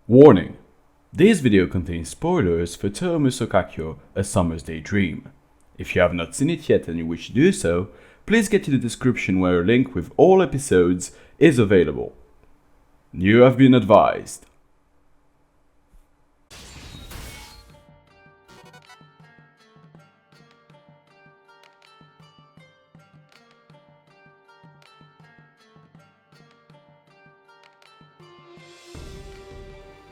Warning! This video contains spoilers for Touhou Musou Kakyou, A Summer's Day Dream. If you have not seen it yet and you wish to do so, please get to the description where a link with all episodes is available. You have been advised.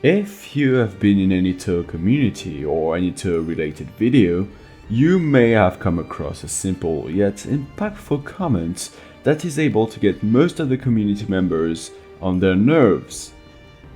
If you have been in any Touhou community or any Touhou related video, you may have come across a simple yet impactful comment that is able to get most of the community members on their nerves.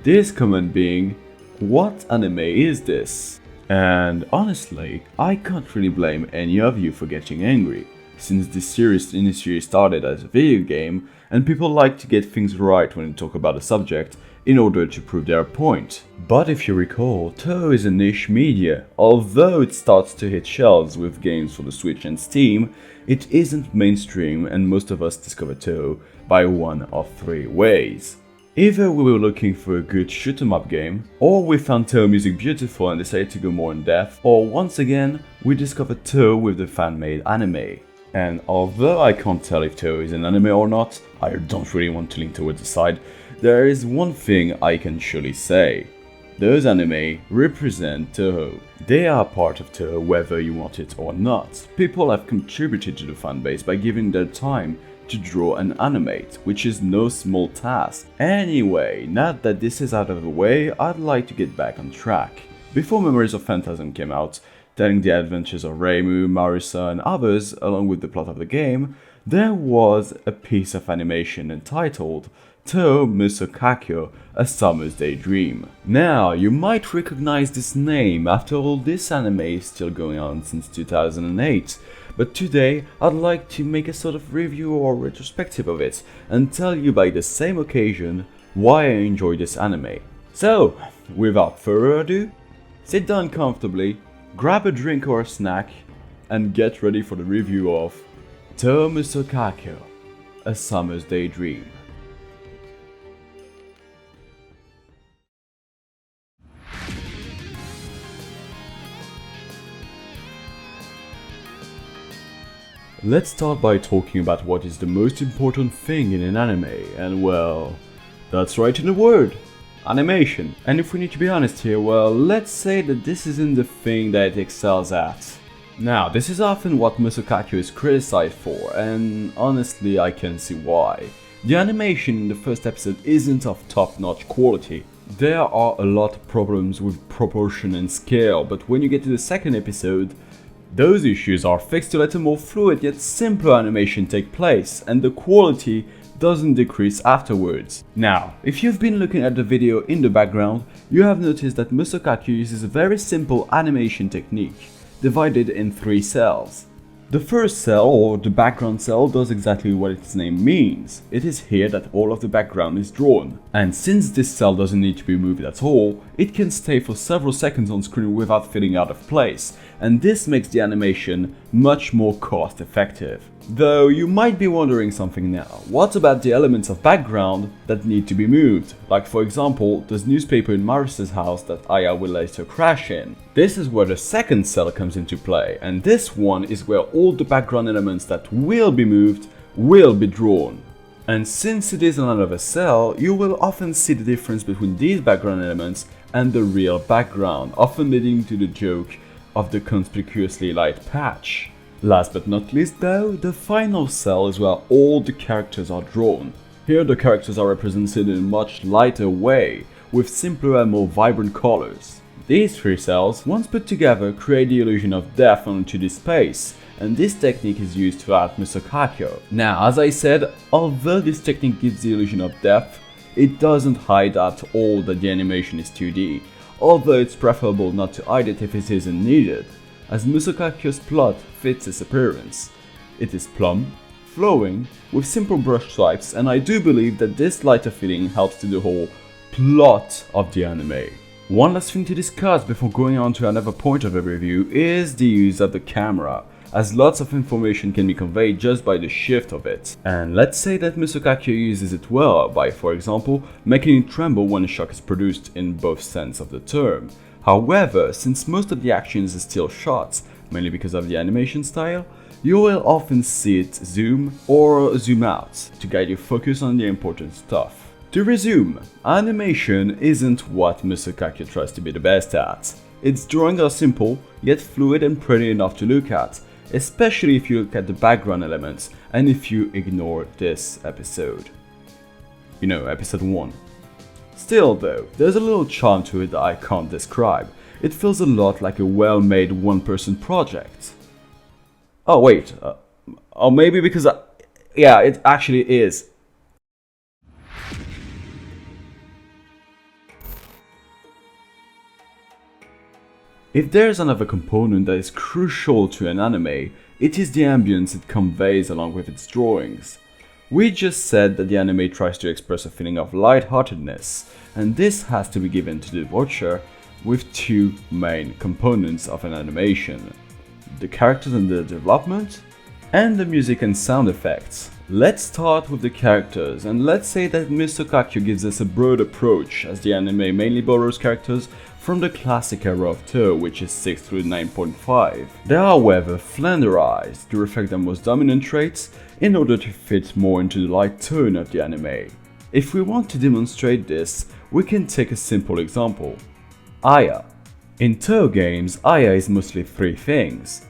This comment being, "What anime is this?" And honestly, I can't really blame any of you for getting angry, since this series initially started as a video game and people like to get things right when they talk about a subject in order to prove their point. But if you recall, Touhou is a niche media. Although it starts to hit shelves with games for the Switch and Steam, it isn't mainstream and most of us discover Touhou by one of three ways. Either we were looking for a good shoot 'em up game, or we found Touhou music beautiful and decided to go more in depth, or once again, we discovered Touhou with the fan-made anime. And although I can't tell if Touhou is an anime or not, I don't really want to lean towards the side, there is one thing I can surely say. Those anime represent Touhou. They are part of Touhou whether you want it or not. People have contributed to the fanbase by giving their time to draw and animate, which is no small task. Anyway, now that this is out of the way, I'd like to get back on track. Before Memories of Phantasm came out, telling the adventures of Reimu, Marisa and others along with the plot of the game, there was a piece of animation entitled Touhou Musou Kakyou, A Summer's Day Dream. Now, you might recognize this name, after all this anime is still going on since 2008, but today I'd like to make a sort of review or retrospective of it and tell you by the same occasion why I enjoy this anime. So, without further ado, sit down comfortably, grab a drink or a snack, and get ready for the review of Touhou Musou Kakyou, A Summer's Day Dream. Let's start by talking about what is the most important thing in an anime, and well, that's right in the word, animation. And if we need to be honest here, well, let's say that this isn't the thing that it excels at. Now, this is often what Musou Kakyou is criticized for, and honestly I can see why. The animation in the first episode isn't of top-notch quality. There are a lot of problems with proportion and scale, but when you get to the second episode, those issues are fixed to let a more fluid yet simpler animation take place, and the quality doesn't decrease afterwards. Now, if you've been looking at the video in the background, you have noticed that Musou Kakyou uses a very simple animation technique, divided in 3 cells. The first cell, or the background cell, does exactly what its name means. It is here that all of the background is drawn. And since this cell doesn't need to be moved at all, it can stay for several seconds on screen without feeling out of place, and this makes the animation much more cost effective. Though you might be wondering something now, what about the elements of background that need to be moved? Like for example, this newspaper in Marisa's house that Aya will later crash in. This is where the second cell comes into play, and this one is where all the background elements that will be moved will be drawn. And since it is another cell, you will often see the difference between these background elements and the real background, often leading to the joke of the conspicuously light patch. Last but not least though, the final cell is where all the characters are drawn. Here the characters are represented in a much lighter way, with simpler and more vibrant colors. These 3 cells, once put together, create the illusion of depth on 2D space, and this technique is used throughout Musou Kakyou. Now, as I said, although this technique gives the illusion of depth, it doesn't hide at all that the animation is 2D, although it's preferable not to hide it if it isn't needed, as Musou Kakyou's plot fits its appearance. It is plump, flowing, with simple brush swipes, and I do believe that this lighter feeling helps to the whole plot of the anime. One last thing to discuss before going on to another point of the review is the use of the camera. as lots of information can be conveyed just by the shift of it. And let's say that Musou Kakyou uses it well by, for example, making it tremble when a shock is produced in both sense of the term. However, since most of the action is still shots, mainly because of the animation style, you will often see it zoom or zoom out to guide your focus on the important stuff. To resume, animation isn't what Musou Kakyou tries to be the best at. Its drawings are simple, yet fluid and pretty enough to look at, especially if you look at the background elements and if you ignore this episode. You know, episode 1. Still though, there's a little charm to it that I can't describe. It feels a lot like a well-made one-person project. Oh wait, or maybe because yeah, it actually is. If there's another component that is crucial to an anime, it is the ambience it conveys along with its drawings. We just said that the anime tries to express a feeling of lightheartedness, and this has to be given to the watcher with two main components of an animation: the characters and the development, and the music and sound effects. Let's start with the characters, and let's say that Musou Kakyou gives us a broad approach, as the anime mainly borrows characters from the classic era of Touhou, which is 6 through 9.5. They are however flanderized to reflect their most dominant traits in order to fit more into the light tone of the anime. If we want to demonstrate this, we can take a simple example. Aya. In Touhou games, Aya is mostly three things.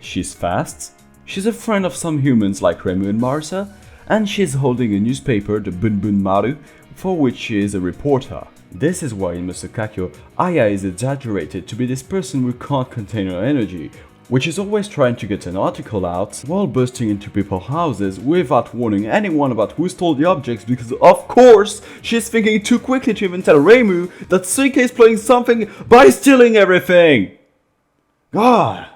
She's fast, she's a friend of some humans like Remu and Marisa, and she's holding a newspaper, the Bunbun Maru, for which she is a reporter. This is why in Musou Kakyou, Aya is exaggerated to be this person who can't contain her energy, which is always trying to get an article out while bursting into people's houses without warning anyone about who stole the objects, because of course she's thinking too quickly to even tell Remu that Suike is playing something by stealing everything! God!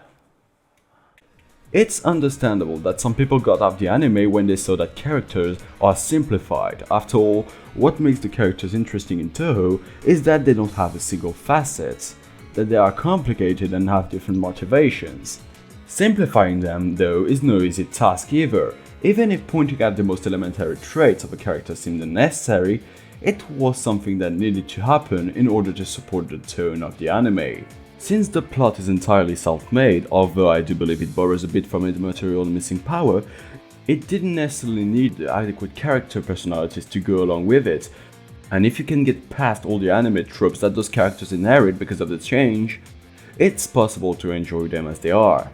It's understandable that some people got off the anime when they saw that characters are simplified. After all, what makes the characters interesting in Touhou is that they don't have a single facet, that they are complicated and have different motivations. Simplifying them, though, is no easy task either. Even if pointing out the most elementary traits of a character seemed unnecessary, it was something that needed to happen in order to support the tone of the anime. Since the plot is entirely self-made, although I do believe it borrows a bit from the material Missing Power, it didn't necessarily need adequate character personalities to go along with it, and if you can get past all the anime tropes that those characters inherit because of the change, it's possible to enjoy them as they are.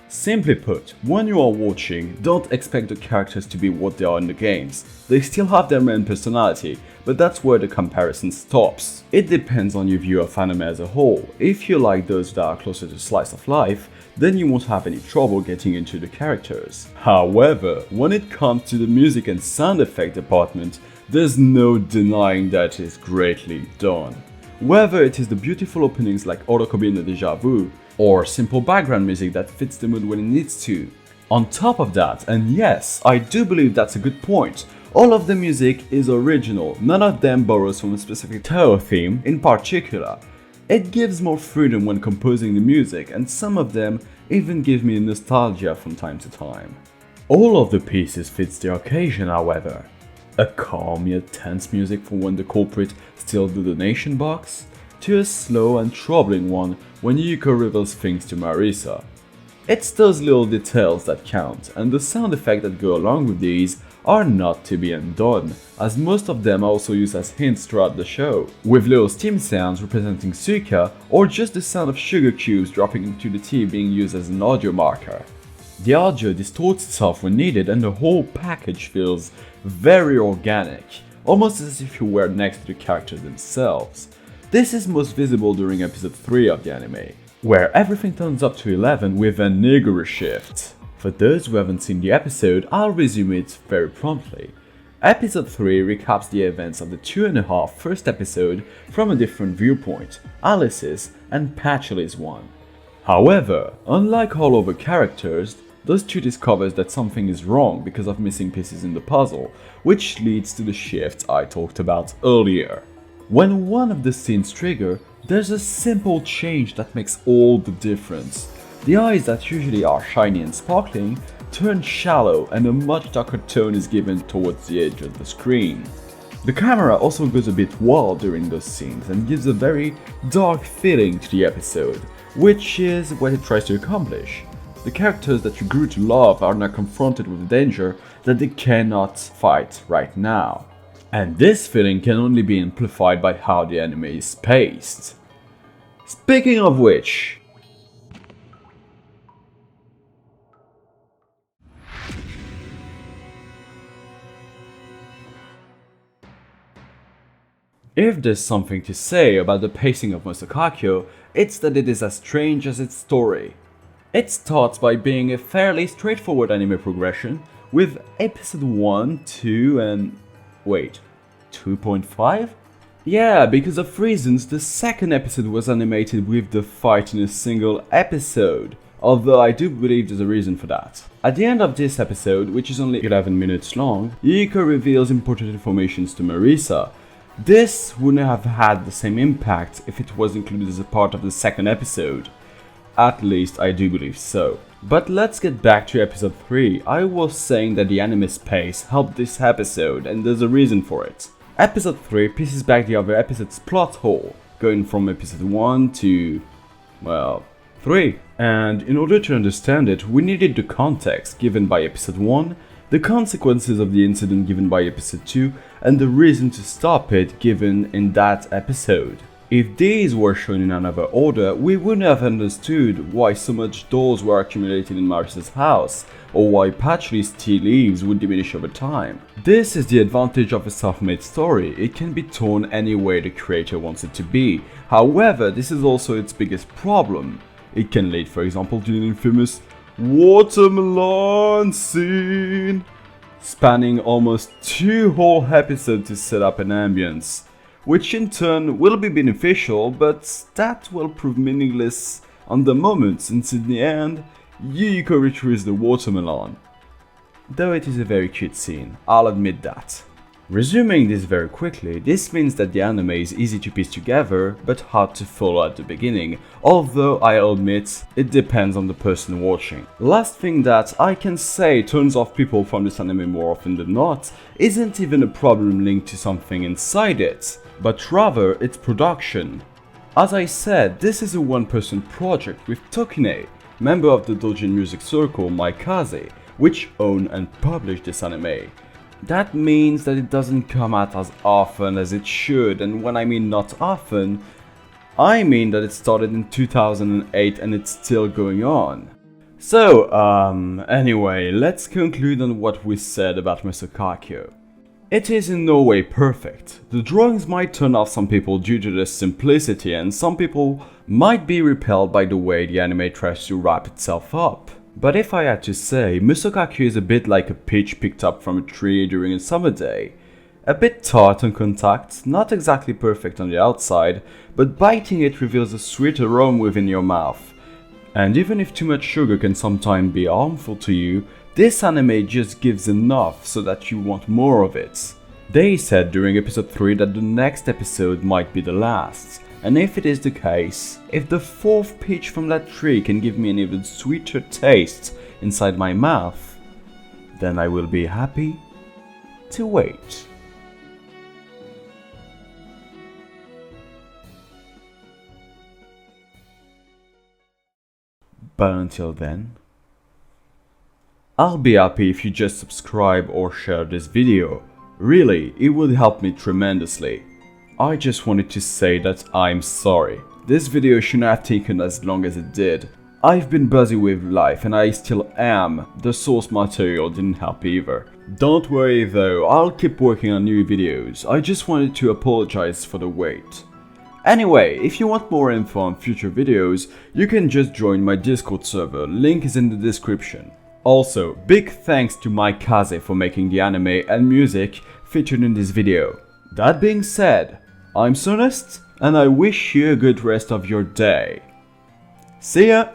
Simply put, when you are watching, don't expect the characters to be what they are in the games. They still have their main personality, but that's where the comparison stops. It depends on your view of anime as a whole. If you like those that are closer to slice of life, then you won't have any trouble getting into the characters. However, when it comes to the music and sound effect department, there's no denying that it is greatly done. Whether it is the beautiful openings like Orokobi no Deja Vu, or simple background music that fits the mood when it needs to. On top of that, and yes, I do believe that's a good point, all of the music is original, none of them borrows from a specific Touhou theme in particular. It gives more freedom when composing the music, and some of them even give me nostalgia from time to time. All of the pieces fits the occasion, however. A calm yet tense music for when the culprit steals the donation box, to a slow and troubling one when Yuko reveals things to Marisa. It's those little details that count, and the sound effects that go along with these are not to be undone, as most of them are also used as hints throughout the show, with little steam sounds representing Suika, or just the sound of sugar cubes dropping into the tea being used as an audio marker. The audio distorts itself when needed, and the whole package feels very organic, almost as if you were next to the characters themselves. This is most visible during episode 3 of the anime, where everything turns up to 11 with an Higurashift. For those who haven't seen the episode, I'll resume it very promptly. Episode 3 recaps the events of the 2.5 first episode from a different viewpoint, Alice's and Patchoul's one. However, unlike all other characters, those two discovers that something is wrong because of missing pieces in the puzzle, which leads to the shift I talked about earlier. When one of the scenes trigger, there's a simple change that makes all the difference. The eyes that usually are shiny and sparkling turn shallow and a much darker tone is given towards the edge of the screen. The camera also goes a bit wild during those scenes and gives a very dark feeling to the episode, which is what it tries to accomplish. The characters that you grew to love are now confronted with the danger that they cannot fight right now. And this feeling can only be amplified by how the anime is paced. Speaking of which, if there's something to say about the pacing of Musou Kakyou, it's that it is as strange as its story. It starts by being a fairly straightforward anime progression, with episode 1, 2 and... wait, 2.5? Yeah, because of reasons, the second episode was animated with the fight in a single episode, although I do believe there's a reason for that. At the end of this episode, which is only 11 minutes long, Yuko reveals important information to Marisa. This wouldn't have had the same impact if it was included as a part of the second episode. At least I do believe so. But let's get back to episode 3. I was saying that the anime's pace helped this episode, and there's a reason for it. Episode 3 pieces back the other episode's plot hole, going from episode 1 to, well, 3. And in order to understand it, we needed the context given by episode 1, the consequences of the incident given by episode 2, and the reason to stop it given in that episode. If these were shown in another order, we wouldn't have understood why so much dolls were accumulated in Marisa's house, or why Patchley's tea leaves would diminish over time. This is the advantage of a self-made story, it can be torn any way the creator wants it to be. However, this is also its biggest problem. It can lead, for example, to the infamous watermelon scene, spanning almost 2 whole episodes to set up an ambience, which in turn will be beneficial, but that will prove meaningless on the moment, since in the end, Yuko retrieves the watermelon. Though it is a very cute scene, I'll admit that. Resuming this very quickly, this means that the anime is easy to piece together, but hard to follow at the beginning, although I'll admit, it depends on the person watching. Last thing that I can say turns off people from this anime more often than not, isn't even a problem linked to something inside it, but rather its production. As I said, this is a one-person project with Tokine, member of the doujin music circle MAIKAZE, which own and publish this anime. That means that it doesn't come out as often as it should, and when I mean not often, I mean that it started in 2008 and it's still going on. So, anyway, let's conclude on what we said about Musou Kakyou. It is in no way perfect. The drawings might turn off some people due to their simplicity, and some people might be repelled by the way the anime tries to wrap itself up. But if I had to say, Musou Kakyou is a bit like a peach picked up from a tree during a summer day. A bit tart on contact, not exactly perfect on the outside, but biting it reveals a sweet aroma within your mouth. And even if too much sugar can sometimes be harmful to you, this anime just gives enough so that you want more of it. They said during episode 3 that the next episode might be the last. And if it is the case, if the 4th peach from that tree can give me an even sweeter taste inside my mouth, then I will be happy to wait. But until then, I'll be happy if you just subscribe or share this video. Really, it would help me tremendously. I just wanted to say that I'm sorry. This video shouldn't have taken as long as it did. I've been busy with life and I still am. The source material didn't help either. Don't worry though, I'll keep working on new videos. I just wanted to apologize for the wait. Anyway, if you want more info on future videos, you can just join my Discord server, link is in the description. Also, big thanks to MAIKAZE for making the anime and music featured in this video. That being said, I'm Sonest, and I wish you a good rest of your day. See ya!